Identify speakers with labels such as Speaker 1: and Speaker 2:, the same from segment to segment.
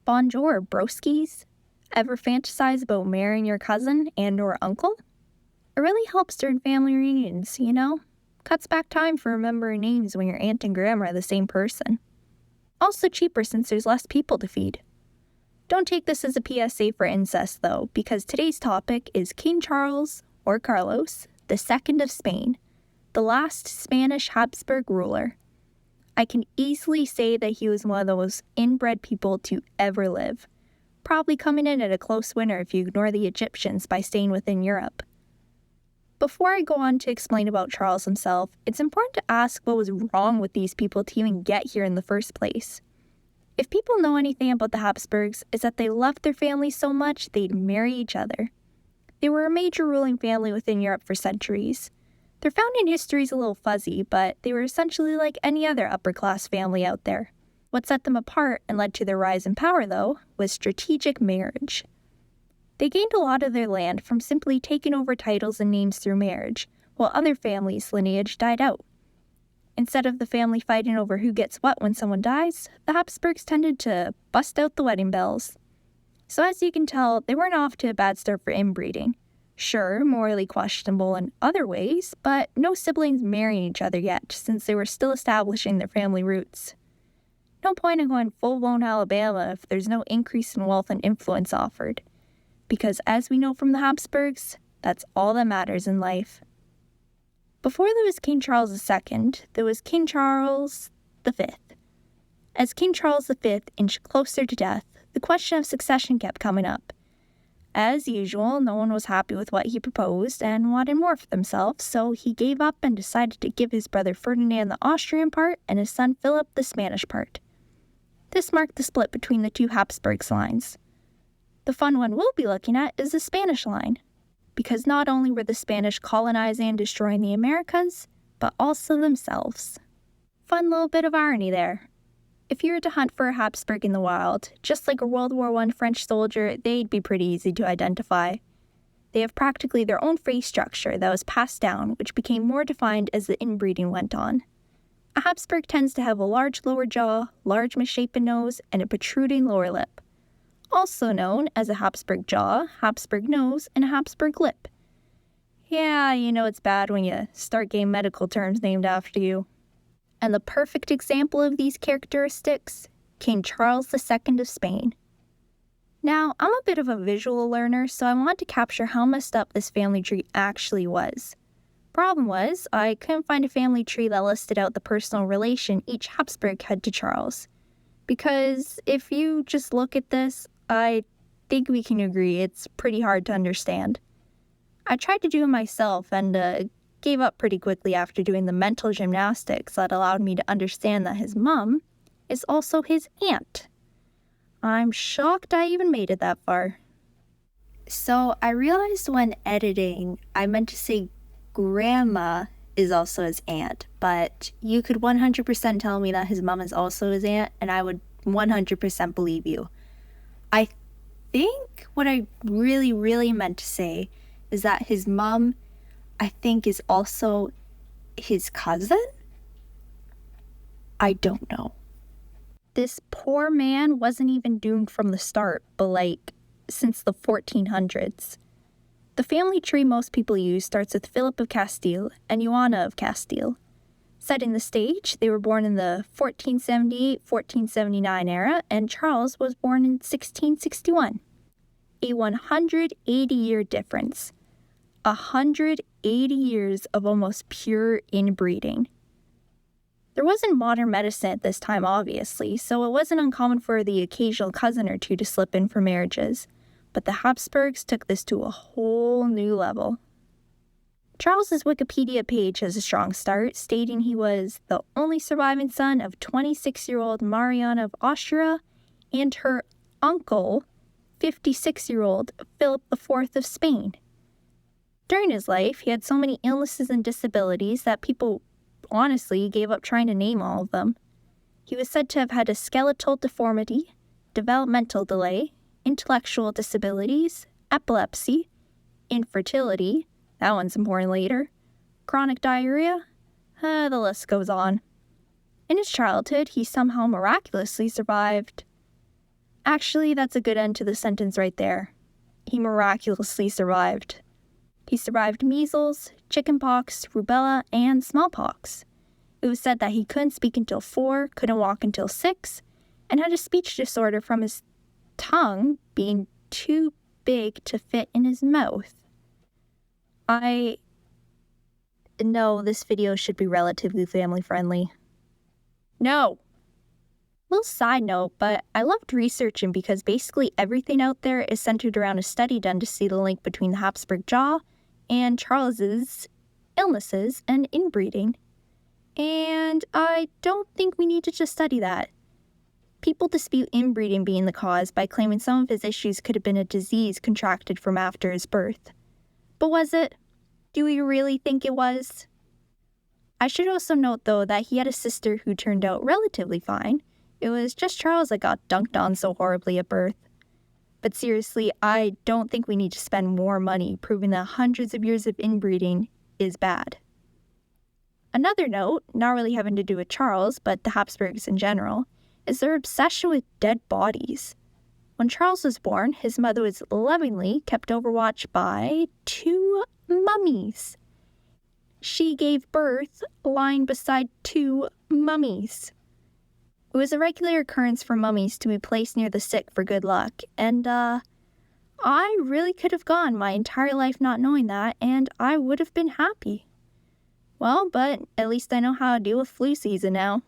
Speaker 1: Bonjour, broskies. Ever fantasize about marrying your cousin and or uncle? It really helps during family reunions, you know? Cuts back time for remembering names when your aunt and grandma are the same person. Also cheaper since there's less people to feed. Don't take this as a PSA for incest, though, because today's topic is King Charles, or Carlos, II of Spain, the last Spanish Habsburg ruler. I can easily say that he was one of the most inbred people to ever live, probably coming in at a close winner if you ignore the Egyptians by staying within Europe. Before I go on to explain about Charles himself, it's important to ask what was wrong with these people to even get here in the first place. If people know anything about the Habsburgs, it's that they loved their family so much they'd marry each other. They were a major ruling family within Europe for centuries. Their founding history is a little fuzzy, but they were essentially like any other upper-class family out there. What set them apart and led to their rise in power, though, was strategic marriage. They gained a lot of their land from simply taking over titles and names through marriage, while other families' lineage died out. Instead of the family fighting over who gets what when someone dies, the Habsburgs tended to bust out the wedding bells. So as you can tell, they weren't off to a bad start for inbreeding. Sure, morally questionable in other ways, but no siblings marrying each other yet, since they were still establishing their family roots. No point in going full-blown Alabama if there's no increase in wealth and influence offered. Because as we know from the Habsburgs, that's all that matters in life. Before there was King Charles II, there was King Charles V. As King Charles V inched closer to death, the question of succession kept coming up. As usual, no one was happy with what he proposed and wanted more for themselves, so he gave up and decided to give his brother Ferdinand the Austrian part and his son Philip the Spanish part. This marked the split between the two Habsburgs lines. The fun one we'll be looking at is the Spanish line, because not only were the Spanish colonizing and destroying the Americas, but also themselves. Fun little bit of irony there. If you were to hunt for a Habsburg in the wild, just like a World War I French soldier, they'd be pretty easy to identify. They have practically their own face structure that was passed down, which became more defined as the inbreeding went on. A Habsburg tends to have a large lower jaw, large misshapen nose, and a protruding lower lip. Also known as a Habsburg jaw, Habsburg nose, and a Habsburg lip. Yeah, you know it's bad when you start getting medical terms named after you. And the perfect example of these characteristics, King Charles II of Spain. Now, I'm a bit of a visual learner, so I want to capture how messed up this family tree actually was. Problem was, I couldn't find a family tree that listed out the personal relation each Habsburg had to Charles. Because if you just look at this, I think we can agree it's pretty hard to understand. I tried to do it myself and gave up pretty quickly after doing the mental gymnastics that allowed me to understand that his mom is also his aunt. I'm shocked I even made it that far. So I realized when editing, I meant to say grandma is also his aunt, but you could 100% tell me that his mom is also his aunt, and I would 100% believe you. I think what I really meant to say is that his mom, I think, is also his cousin? I don't know. This poor man wasn't even doomed from the start, but since the 1400s. The family tree most people use starts with Philip of Castile and Joanna of Castile. Setting the stage, they were born in the 1478-1479 era, and Charles was born in 1661. A 180-year difference. 180 years of almost pure inbreeding. There wasn't modern medicine at this time, obviously, so it wasn't uncommon for the occasional cousin or two to slip in for marriages, but the Habsburgs took this to a whole new level. Charles's Wikipedia page has a strong start, stating he was the only surviving son of 26-year-old Mariana of Austria and her uncle, 56-year-old Philip IV of Spain. During his life, he had so many illnesses and disabilities that people honestly gave up trying to name all of them. He was said to have had a skeletal deformity, developmental delay, intellectual disabilities, epilepsy, infertility, that one's important later, chronic diarrhea, the list goes on. In his childhood, he somehow miraculously survived. Actually, that's a good end to the sentence right there. He miraculously survived. He survived measles, chickenpox, rubella, and smallpox. It was said that he couldn't speak until 4, couldn't walk until 6, and had a speech disorder from his tongue being too big to fit in his mouth. I know this video should be relatively family friendly. No! Little side note, but I loved researching because basically everything out there is centered around a study done to see the link between the Habsburg jaw and Charles's illnesses and inbreeding. And I don't think we need to just study that. People dispute inbreeding being the cause by claiming some of his issues could have been a disease contracted from after his birth. But was it? Do we really think it was? I should also note, though, that he had a sister who turned out relatively fine. It was just Charles that got dunked on so horribly at birth. But seriously, I don't think we need to spend more money proving that hundreds of years of inbreeding is bad. Another note, not really having to do with Charles, but the Habsburgs in general, is their obsession with dead bodies. When Charles was born, his mother was lovingly kept overwatch by 2 mummies. She gave birth lying beside 2 mummies. It was a regular occurrence for mummies to be placed near the sick for good luck, and I really could have gone my entire life not knowing that, and I would have been happy. Well, but at least I know how to deal with flu season now.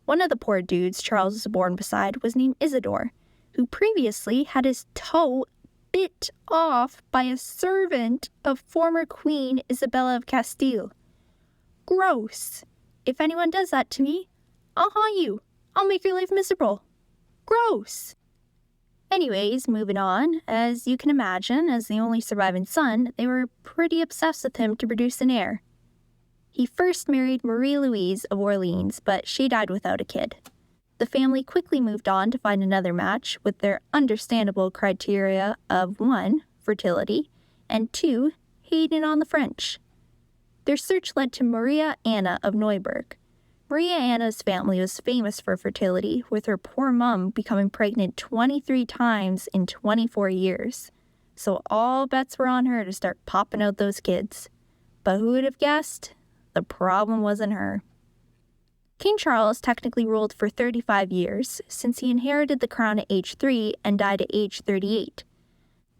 Speaker 1: One of the poor dudes Charles was born beside was named Isidore, who previously had his toe bit off by a servant of former Queen Isabella of Castile. Gross. If anyone does that to me, I'll haunt you. I'll make your life miserable. Gross. Anyways, moving on, as you can imagine, as the only surviving son, they were pretty obsessed with him to produce an heir. He first married Marie Louise of Orleans, but she died without a kid. The family quickly moved on to find another match with their understandable criteria of 1, fertility, and 2, hating on the French. Their search led to Maria Anna of Neuburg. Maria Anna's family was famous for fertility, with her poor mom becoming pregnant 23 times in 24 years. So all bets were on her to start popping out those kids. But who would have guessed? The problem wasn't her. King Charles technically ruled for 35 years, since he inherited the crown at age 3 and died at age 38.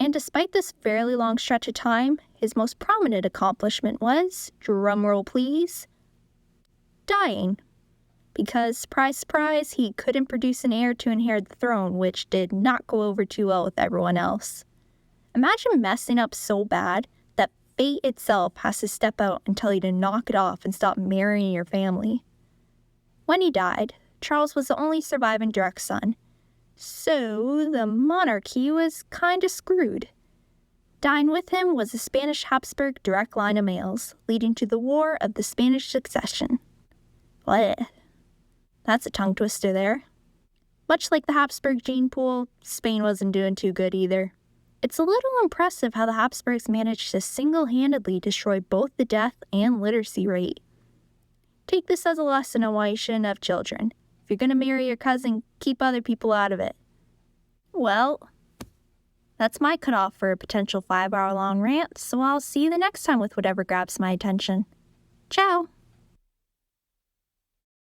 Speaker 1: And despite this fairly long stretch of time, his most prominent accomplishment was, drumroll please, dying. Because, surprise, surprise, he couldn't produce an heir to inherit the throne, which did not go over too well with everyone else. Imagine messing up so bad that fate itself has to step out and tell you to knock it off and stop marrying your family. When he died, Charles was the only surviving direct son, so the monarchy was kinda screwed. Dying with him was the Spanish Habsburg direct line of males, leading to the War of the Spanish Succession. Blech. That's a tongue twister there. Much like the Habsburg gene pool, Spain wasn't doing too good either. It's a little impressive how the Habsburgs managed to single-handedly destroy both the death and literacy rate. Take this as a lesson on why you shouldn't have children. If you're going to marry your cousin, keep other people out of it. Well, that's my cutoff for a potential 5-hour-long rant, so I'll see you the next time with whatever grabs my attention. Ciao!